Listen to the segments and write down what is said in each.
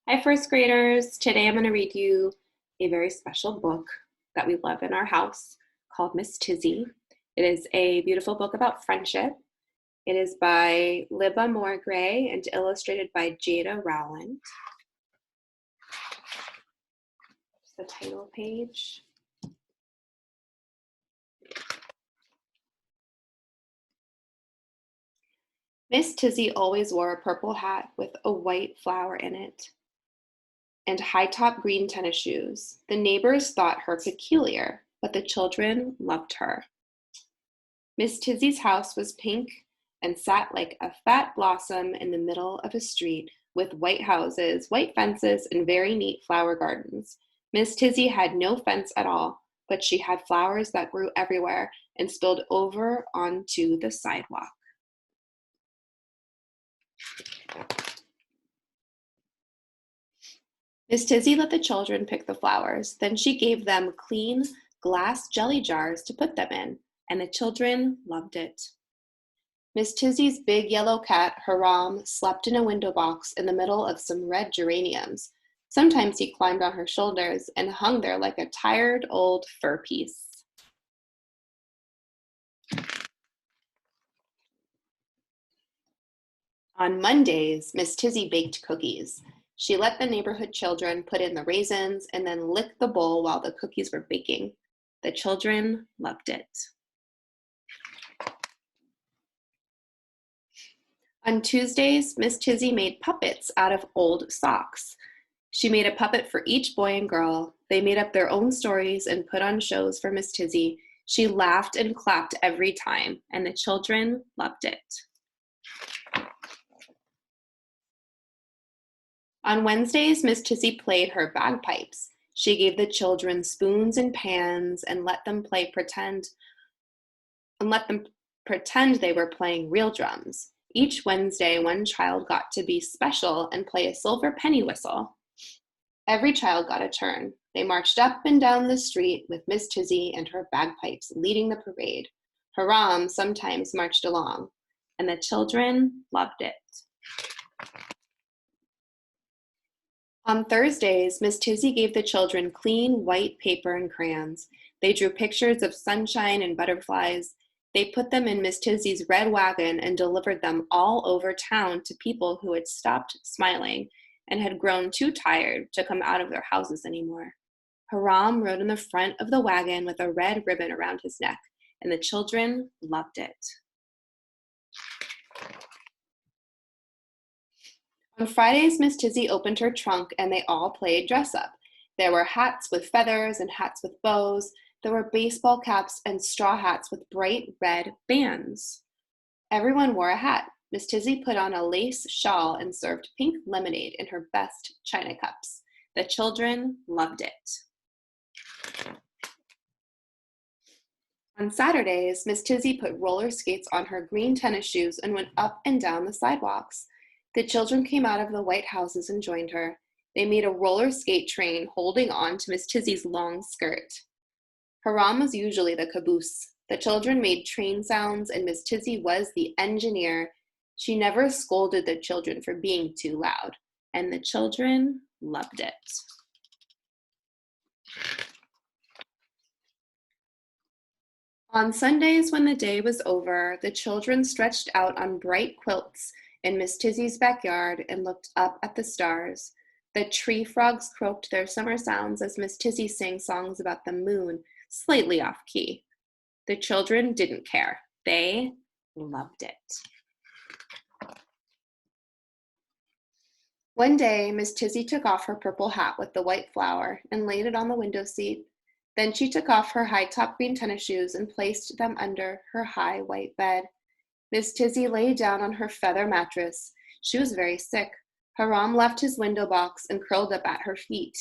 Hi, first graders. Today I'm going to read you a very special book that we love in our house called Miss Tizzy. It is a beautiful book about friendship. It is by Libba Moore Gray and illustrated by Jada Rowland. The title page. Miss Tizzy always wore a purple hat with a white flower in it and high-top green tennis shoes. The neighbors thought her peculiar, but the children loved her. Miss Tizzy's house was pink and sat like a fat blossom in the middle of a street with white houses, white fences, and very neat flower gardens. Miss Tizzy had no fence at all, but she had flowers that grew everywhere and spilled over onto the sidewalk. Miss Tizzy let the children pick the flowers. Then she gave them clean glass jelly jars to put them in, and the children loved it. Miss Tizzy's big yellow cat, Haram, slept in a window box in the middle of some red geraniums. Sometimes he climbed on her shoulders and hung there like a tired old fur piece. On Mondays, Miss Tizzy baked cookies. She let the neighborhood children put in the raisins and then lick the bowl while the cookies were baking. The children loved it. On Tuesdays, Miss Tizzy made puppets out of old socks. She made a puppet for each boy and girl. They made up their own stories and put on shows for Miss Tizzy. She laughed and clapped every time, and the children loved it. On Wednesdays, Miss Tizzy played her bagpipes. She gave the children spoons and pans and let them pretend they were playing real drums. Each Wednesday, one child got to be special and play a silver penny whistle. Every child got a turn. They marched up and down the street with Miss Tizzy and her bagpipes leading the parade. Haram sometimes marched along, and the children loved it. On Thursdays, Miss Tizzy gave the children clean white paper and crayons. They drew pictures of sunshine and butterflies. They put them in Miss Tizzy's red wagon and delivered them all over town to people who had stopped smiling and had grown too tired to come out of their houses anymore. Haram rode in the front of the wagon with a red ribbon around his neck, and the children loved it. On Fridays, Miss Tizzy opened her trunk and they all played dress up. There were hats with feathers and hats with bows. There were baseball caps and straw hats with bright red bands. Everyone wore a hat. Miss Tizzy put on a lace shawl and served pink lemonade in her best china cups. The children loved it. On Saturdays, Miss Tizzy put roller skates on her green tennis shoes and went up and down the sidewalks. The children came out of the white houses and joined her. They made a roller skate train holding on to Miss Tizzy's long skirt. Haram was usually the caboose. The children made train sounds, and Miss Tizzy was the engineer. She never scolded the children for being too loud, and the children loved it. On Sundays, when the day was over, the children stretched out on bright quilts in Miss Tizzy's backyard and looked up at the stars. The tree frogs croaked their summer sounds as Miss Tizzy sang songs about the moon, slightly off key. The children didn't care. They loved it. One day, Miss Tizzy took off her purple hat with the white flower and laid it on the window seat. Then she took off her high-top green tennis shoes and placed them under her high white bed. Miss Tizzy lay down on her feather mattress. She was very sick. Haram left his window box and curled up at her feet.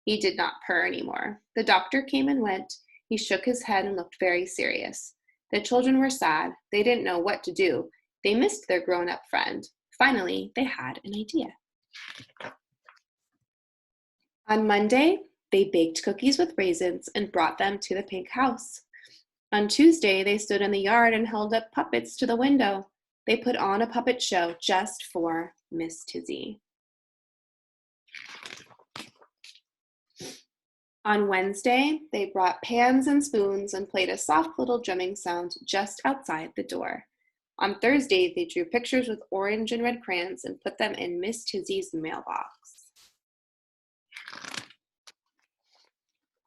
He did not purr anymore. The doctor came and went. He shook his head and looked very serious. The children were sad. They didn't know what to do. They missed their grown-up friend. Finally, they had an idea. On Monday, they baked cookies with raisins and brought them to the pink house. On Tuesday, they stood in the yard and held up puppets to the window. They put on a puppet show just for Miss Tizzy. On Wednesday, they brought pans and spoons and played a soft little drumming sound just outside the door. On Thursday, they drew pictures with orange and red crayons and put them in Miss Tizzy's mailbox.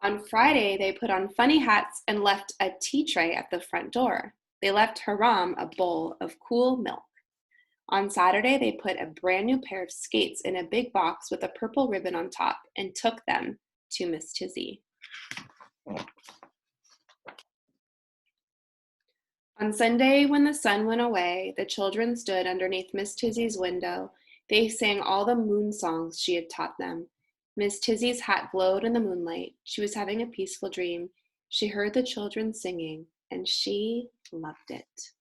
On Friday, they put on funny hats and left a tea tray at the front door. They left Haram a bowl of cool milk. On Saturday, they put a brand new pair of skates in a big box with a purple ribbon on top and took them to Miss Tizzy. On Sunday, when the sun went away, the children stood underneath Miss Tizzy's window. They sang all the moon songs she had taught them. Miss Tizzy's hat glowed in the moonlight. She was having a peaceful dream. She heard the children singing, and she loved it.